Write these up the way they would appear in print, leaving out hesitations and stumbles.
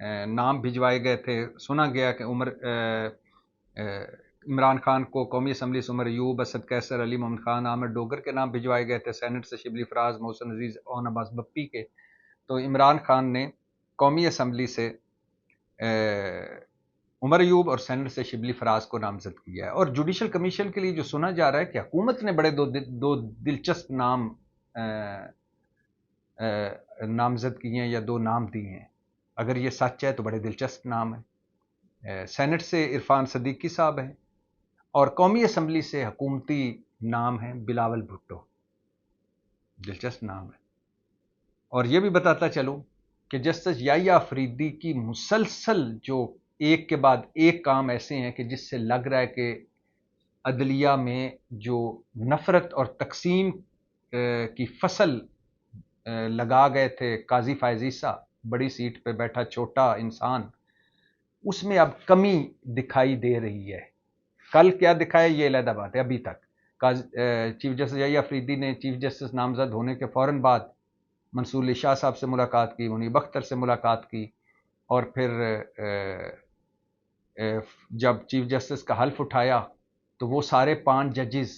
نام بھجوائے گئے تھے. سنا گیا کہ عمران خان کو قومی اسمبلی سے عمر ایوب، اسد قیصر، علی محمد خان، عامر ڈوگر کے نام بھجوائے گئے تھے. سینٹ سے شبلی فراز، محسن عزیز، اون عباس بپی کے. تو عمران خان نے قومی اسمبلی سے عمر ایوب اور سینٹ سے شبلی فراز کو نامزد کیا ہے. اور جوڈیشل کمیشن کے لیے جو سنا جا رہا ہے کہ حکومت نے بڑے دو دلچسپ نام نامزد کیے ہیں یا دو نام دیے ہیں. اگر یہ سچ ہے تو بڑے دلچسپ نام ہے. سینٹ سے عرفان صدیقی صاحب ہیں اور قومی اسمبلی سے حکومتی نام ہے بلاول بھٹو. دلچسپ نام ہے. اور یہ بھی بتاتا چلوں کہ جسٹس یحییٰ آفریدی کی مسلسل جو ایک کے بعد ایک کام ایسے ہیں کہ جس سے لگ رہا ہے کہ عدلیہ میں جو نفرت اور تقسیم کی فصل لگا گئے تھے قاضی فائز عیسیٰ، بڑی سیٹ پہ بیٹھا چھوٹا انسان، اس میں اب کمی دکھائی دے رہی ہے. کل کیا دکھایا یہ علیحدہ بات ہے. ابھی تک چیف جسٹس یحییٰ آفریدی نے چیف جسٹس نامزد ہونے کے فوراً بعد منصور علی شاہ صاحب سے ملاقات کی، منیب اختر سے ملاقات کی، اور پھر جب چیف جسٹس کا حلف اٹھایا تو وہ سارے 5 ججز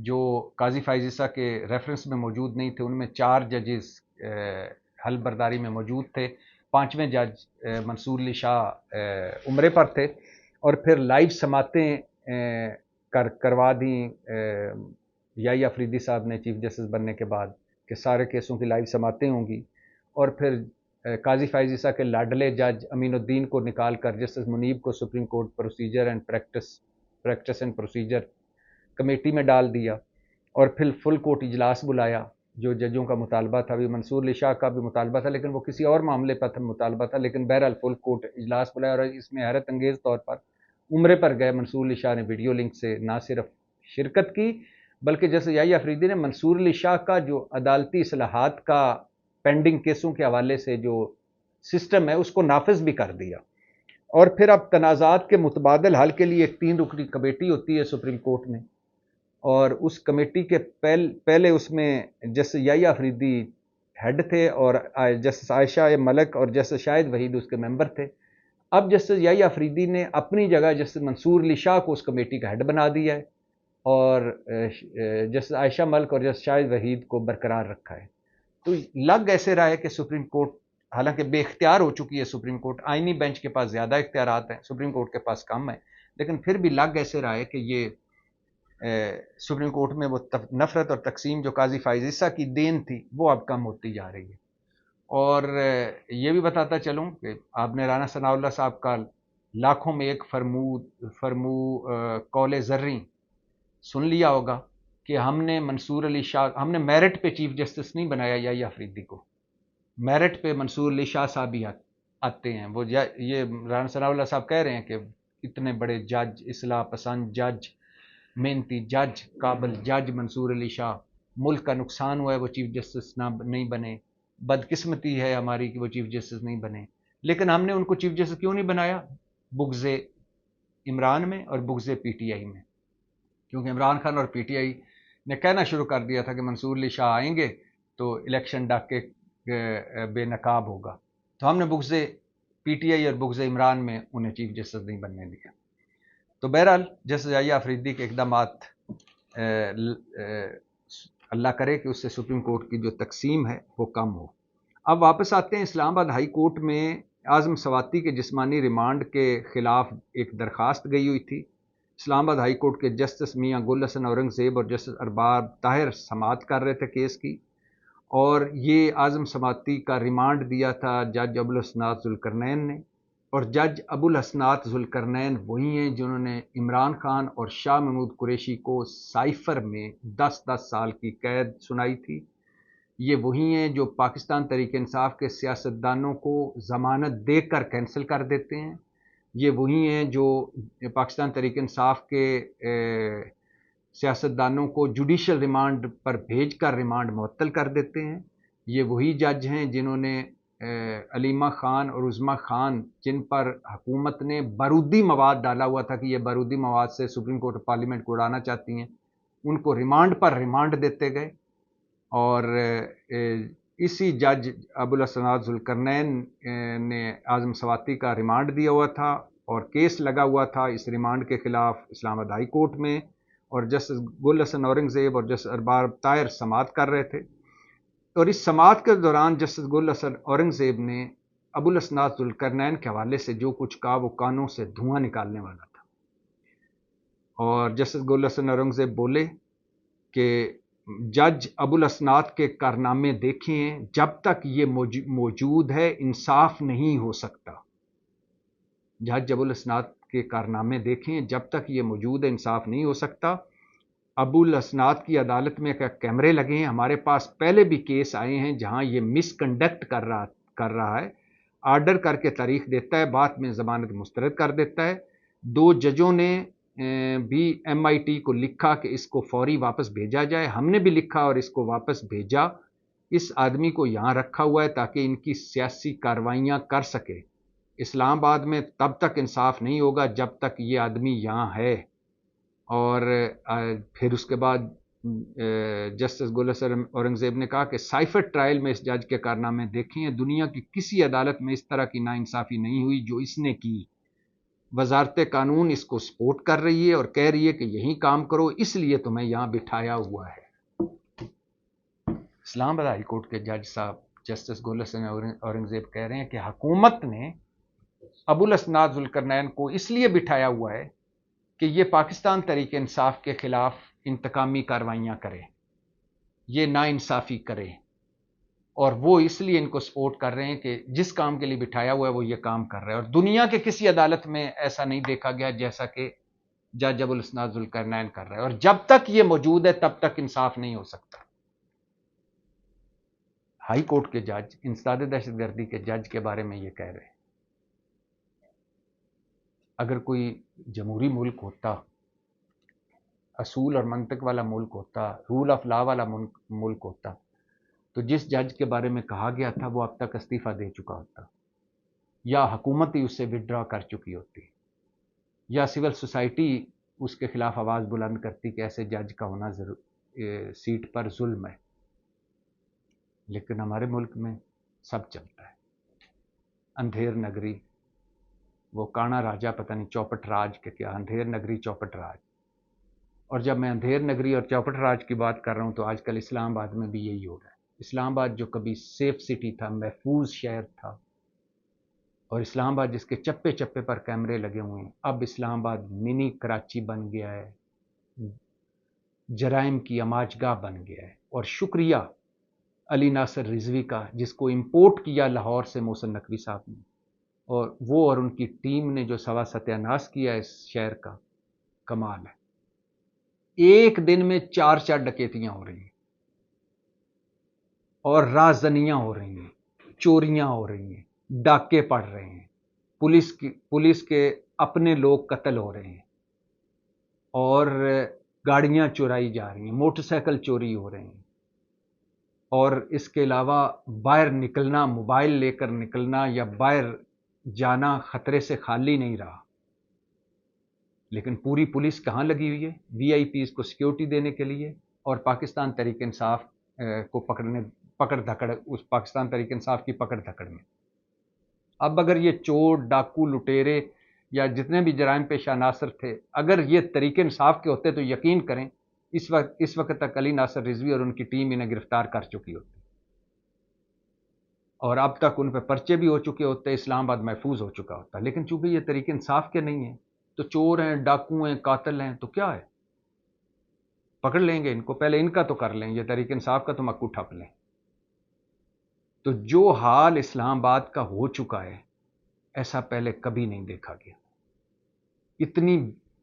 جو قاضی فائز عیسیٰ کے ریفرنس میں موجود نہیں تھے، ان میں 4 ججز حلف برداری میں موجود تھے. 5ویں جج منصور علی شاہ عمرے پر تھے. اور پھر لائیو سماعتیں کروا دیں یحییٰ آفریدی صاحب نے چیف جسٹس بننے کے بعد کہ سارے کیسوں کی لائیو سماعتیں ہوں گی. اور پھر قاضی فائز عیسیٰ کے لاڈلے جج امین الدین کو نکال کر جسٹس منیب کو supreme court procedure and practice and procedure committee میں ڈال دیا. اور پھر فل کورٹ اجلاس بلایا. جو ججوں کا مطالبہ تھا، بھی منصور علی شاہ کا بھی مطالبہ تھا لیکن وہ کسی اور معاملے پر مطالبہ تھا، لیکن بہرحال فل کورٹ اجلاس بلایا. اور اس میں حیرت انگیز طور پر عمرے پر گئے منصور علی شاہ نے ویڈیو لنک سے نہ صرف شرکت کی بلکہ جیسے یحییٰ آفریدی نے منصور علی شاہ کا جو عدالتی اصلاحات کا پینڈنگ کیسوں کے حوالے سے جو سسٹم ہے اس کو نافذ بھی کر دیا. اور پھر اب تنازعات کے متبادل حل کے لیے ایک 3 رکنی کمیٹی ہوتی ہے سپریم کورٹ میں، اور اس کمیٹی کے پہلے اس میں جسٹس یحییٰ آفریدی ہیڈ تھے اور جسٹس عائشہ ملک اور جسٹس شاہد وحید اس کے ممبر تھے. اب جسٹس یحییٰ آفریدی نے اپنی جگہ جسٹس منصور علی شاہ کو اس کمیٹی کا ہیڈ بنا دیا ہے اور جسٹس عائشہ ملک اور جسٹس شاہد وحید کو برقرار رکھا ہے. تو لگ ایسے رہا ہے کہ سپریم کورٹ حالانکہ بے اختیار ہو چکی ہے، سپریم کورٹ آئینی بینچ کے پاس زیادہ اختیارات ہیں، سپریم کورٹ کے پاس کم ہیں، لیکن پھر بھی لگ ایسے رہا ہے کہ یہ سپریم کورٹ میں وہ نفرت اور تقسیم جو قاضی فائز عیسیٰ کی دین تھی وہ اب کم ہوتی جا رہی ہے. اور یہ بھی بتاتا چلوں کہ آپ نے رانا ثناء اللہ صاحب کا لاکھوں میں ایک فرمو قول زریں سن لیا ہوگا کہ ہم نے منصور علی شاہ، ہم نے میرٹ پہ چیف جسٹس نہیں بنایا یحییٰ آفریدی کو، میرٹ پہ منصور علی شاہ صاحب ہی آتے ہیں. وہ یہ رانا ثناء اللہ صاحب کہہ رہے ہیں کہ اتنے بڑے جج، اصلاح پسند جج، محنتی جج، قابل جج منصور علی شاہ، ملک کا نقصان ہوا ہے وہ چیف جسٹس نہیں بنے، بدقسمتی ہے ہماری کہ وہ چیف جسٹس نہیں بنے. لیکن ہم نے ان کو چیف جسٹس کیوں نہیں بنایا؟ بغض عمران میں اور بغض پی ٹی آئی میں. کیونکہ عمران خان اور پی ٹی آئی نے کہنا شروع کر دیا تھا کہ منصور علی شاہ آئیں گے تو الیکشن ڈاکے بے نقاب ہوگا. تو ہم نے بغض پی ٹی آئی اور بغض عمران میں انہیں چیف جسٹس نہیں بننے دیا. تو بہرحال جسٹس یحییٰ آفریدی کے اقدامات اللہ کرے کہ اس سے سپریم کورٹ کی جو تقسیم ہے وہ کم ہو. اب واپس آتے ہیں. اسلام آباد ہائی کورٹ میں اعظم سواتی کے جسمانی ریمانڈ کے خلاف ایک درخواست گئی ہوئی تھی. اسلام آباد ہائی کورٹ کے جسٹس میاں گل حسن اورنگزیب اور جسٹس ارباب طاہر سماعت کر رہے تھے کیس کی، اور یہ اعظم سواتی کا ریمانڈ دیا تھا جج ابوالحسنات ذوالقرنین نے. اور جج ابوالحسنات ذوالقرنین وہی ہیں جنہوں نے عمران خان اور شاہ محمود قریشی کو سائفر میں 10 سال کی قید سنائی تھی. یہ وہی ہیں جو پاکستان تحریک انصاف کے سیاستدانوں کو ضمانت دے کر کینسل کر دیتے ہیں. یہ وہی ہیں جو پاکستان تحریک انصاف کے سیاستدانوں کو جوڈیشل ریمانڈ پر بھیج کر ریمانڈ معطل کر دیتے ہیں. یہ وہی جج ہیں جنہوں نے علیمہ خان اور عظمیٰ خان، جن پر حکومت نے بارودی مواد ڈالا ہوا تھا کہ یہ بارودی مواد سے سپریم کورٹ اور پارلیمنٹ کو اڑانا چاہتی ہیں، ان کو ریمانڈ پر ریمانڈ دیتے گئے. اور اسی جج ابوالاسناد ذوالقرنین نے اعظم سواتی کا ریمانڈ دیا ہوا تھا اور کیس لگا ہوا تھا اس ریمانڈ کے خلاف اسلام آباد ہائی کورٹ میں، اور جسٹس گل حسن اورنگزیب اور جسٹس ارباب طاہر سماعت کر رہے تھے، اور اس سماعت کے دوران جسٹس گل حسن اورنگزیب نے ابوالاسناد ذوالقرنین کے حوالے سے جو کچھ کہا وہ کانوں سے دھواں نکالنے والا تھا، اور جسٹس گل حسن اورنگزیب بولے کہ جج ابوالاسناد کے کارنامے دیکھیں، جب تک یہ موجود ہے انصاف نہیں ہو سکتا۔ جج ابوالاسناد کے کارنامے دیکھیں، جب تک یہ موجود ہے انصاف نہیں ہو سکتا۔ ابوالاسناد کی عدالت میں کیمرے لگے ہیں، ہمارے پاس پہلے بھی کیس آئے ہیں جہاں یہ مس کنڈکٹ کر رہا ہے، آرڈر کر کے تاریخ دیتا ہے، بعد میں ضمانت مسترد کر دیتا ہے۔ 2 ججوں نے بھی MIT کو لکھا کہ اس کو فوری واپس بھیجا جائے، ہم نے بھی لکھا اور اس کو واپس بھیجا۔ اس آدمی کو یہاں رکھا ہوا ہے تاکہ ان کی سیاسی کارروائیاں کر سکے۔ اسلام آباد میں تب تک انصاف نہیں ہوگا جب تک یہ آدمی یہاں ہے۔ اور پھر اس کے بعد جسٹس گل حسن اورنگزیب نے کہا کہ سائفر ٹرائل میں اس جج کے کارنامے دیکھیں، دنیا کی کسی عدالت میں اس طرح کی ناانصافی نہیں ہوئی جو اس نے کی۔ وزارت قانون اس کو سپورٹ کر رہی ہے اور کہہ رہی ہے کہ یہی کام کرو، اس لیے تمہیں یہاں بٹھایا ہوا ہے۔ اسلام آباد ہائی کورٹ کے جج صاحب جسٹس گل حسن اورنگزیب کہہ رہے ہیں کہ حکومت نے ابوالاسناد ذوالقرنین کو اس لیے بٹھایا ہوا ہے کہ یہ پاکستان تحریک انصاف کے خلاف انتقامی کارروائیاں کرے، یہ ناانصافی کرے، اور وہ اس لیے ان کو سپورٹ کر رہے ہیں کہ جس کام کے لیے بٹھایا ہوا ہے وہ یہ کام کر رہا ہے۔ اور دنیا کے کسی عدالت میں ایسا نہیں دیکھا گیا جیسا کہ جج ابوالاسناد ذوالقرنین کر رہا ہے، اور جب تک یہ موجود ہے تب تک انصاف نہیں ہو سکتا۔ ہائی کورٹ کے جج انسداد دہشت گردی کے جج کے بارے میں یہ کہہ رہے ہیں۔ اگر کوئی جمہوری ملک ہوتا، اصول اور منطق والا ملک ہوتا، رول آف لا والا ملک ہوتا، تو جس جج کے بارے میں کہا گیا تھا وہ اب تک استعفیٰ دے چکا ہوتا، یا حکومت ہی اس سے وڈرا کر چکی ہوتی، یا سول سوسائٹی اس کے خلاف آواز بلند کرتی کہ ایسے جج کا ہونا سیٹ پر ظلم ہے۔ لیکن ہمارے ملک میں سب چلتا ہے۔ اندھیر نگری، وہ کانا راجا پتہ نہیں چوپٹ راج کے کیا، اندھیر نگری چوپٹ راج۔ اور جب میں اندھیر نگری اور چوپٹ راج کی بات کر رہا ہوں تو آج کل اسلام آباد میں بھی یہی ہو رہا ہے۔ اسلام آباد جو کبھی سیف سٹی تھا، محفوظ شہر تھا، اور اسلام آباد جس کے چپے چپے پر کیمرے لگے ہوئے ہیں، اب اسلام آباد منی کراچی بن گیا ہے، جرائم کی اماج گاہ بن گیا ہے۔ اور شکریہ علی ناصر رضوی کا، جس کو امپورٹ کیا لاہور سے محسن نقوی صاحب نے، اور وہ اور ان کی ٹیم نے جو سوا ستیہ ناش کیا اس شہر کا، کمال ہے۔ ایک دن میں 4 ڈکیتیاں ہو رہی ہیں، اور رازدنیاں ہو رہی ہیں، چوریاں ہو رہی ہیں، ڈاکے پڑ رہے ہیں، پولیس کے اپنے لوگ قتل ہو رہے ہیں، اور گاڑیاں چورائی جا رہی ہیں، موٹر سائیکل چوری ہو رہے ہیں، اور اس کے علاوہ باہر نکلنا، موبائل لے کر نکلنا یا باہر جانا خطرے سے خالی نہیں رہا۔ لیکن پوری پولیس کہاں لگی ہوئی ہے؟ VIPs کو سیکیورٹی دینے کے لیے، اور پاکستان تحریک انصاف کو پکڑ دھکڑ، اس پاکستان تحریک انصاف کی پکڑ دھکڑ میں۔ اب اگر یہ چور، ڈاکو، لٹیرے یا جتنے بھی جرائم پیشہ عناصر تھے، اگر یہ تحریک انصاف کے ہوتے تو یقین کریں اس وقت تک علی ناصر رضوی اور ان کی ٹیم انہیں گرفتار کر چکی ہوتی، اور اب تک ان پہ پرچے بھی ہو چکے ہوتے، اسلام آباد محفوظ ہو چکا ہوتا۔ لیکن چونکہ یہ تحریک انصاف کے نہیں ہیں، تو چور ہیں، ڈاکو ہیں، قاتل ہیں، تو کیا ہے؟ پکڑ لیں گے ان کو، پہلے ان کا تو کر لیں، یہ تحریک انصاف کا تو مکو ٹھپ لیں۔ تو جو حال اسلام آباد کا ہو چکا ہے، ایسا پہلے کبھی نہیں دیکھا گیا۔ اتنی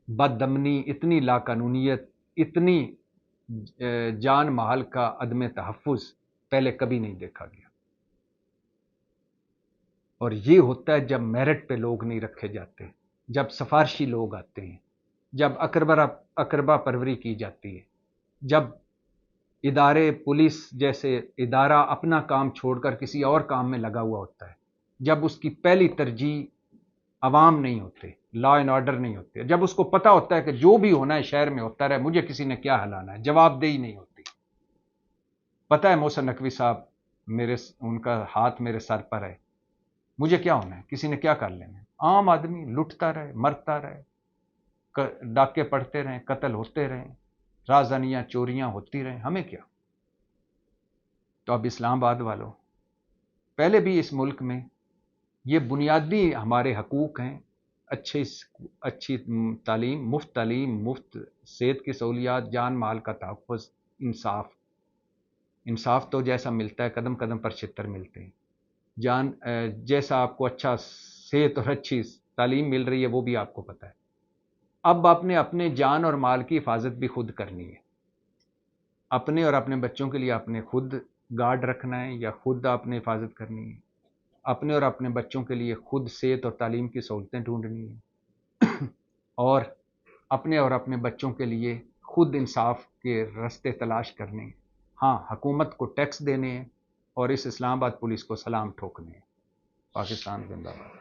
بد امنی، اتنی لاقانونیت، اتنی جان مال کا عدم تحفظ پہلے کبھی نہیں دیکھا گیا۔ اور یہ ہوتا ہے جب میرٹ پہ لوگ نہیں رکھے جاتے، جب سفارشی لوگ آتے ہیں، جب اقربا پروری کی جاتی ہے، جب ادارے پولیس جیسے ادارہ اپنا کام چھوڑ کر کسی اور کام میں لگا ہوا ہوتا ہے، جب اس کی پہلی ترجیح عوام نہیں ہوتے، لا اینڈ آرڈر نہیں ہوتے، جب اس کو پتہ ہوتا ہے کہ جو بھی ہونا ہے شہر میں ہوتا رہے، مجھے کسی نے کیا ہلانا ہے، جواب دہی نہیں ہوتی۔ پتہ ہے محسن نقوی صاحب ان کا ہاتھ میرے سر پر ہے، مجھے کیا ہونا ہے؟ کسی نے کیا کر لینا ہے؟ عام آدمی لٹتا رہے، مرتا رہے، ڈاکے پڑتے رہیں، قتل ہوتے رہیں، رازدانیاں چوریاں ہوتی رہیں، ہمیں کیا؟ تو اب اسلام آباد والوں، پہلے بھی اس ملک میں یہ بنیادی ہمارے حقوق ہیں، اچھی تعلیم، مفت صحت کی سہولیات، جان مال کا تحفظ، انصاف تو جیسا ملتا ہے قدم قدم پر چھتر ملتے ہیں، جیسا آپ کو اچھا صحت اور اچھی تعلیم مل رہی ہے وہ بھی آپ کو پتہ ہے۔ اب آپ نے اپنے جان اور مال کی حفاظت بھی خود کرنی ہے، اپنے اور اپنے بچوں کے لیے آپ نے خود گارڈ رکھنا ہے یا خود آپ نے حفاظت کرنی ہے، اپنے اور اپنے بچوں کے لیے خود صحت اور تعلیم کی سہولتیں ڈھونڈنی ہیں، اور اپنے اور اپنے بچوں کے لیے خود انصاف کے راستے تلاش کرنے ہیں۔ ہاں، حکومت کو ٹیکس دینے ہیں اور اس اسلام آباد پولیس کو سلام ٹھوکنے ہیں۔ پاکستان زندہ باد۔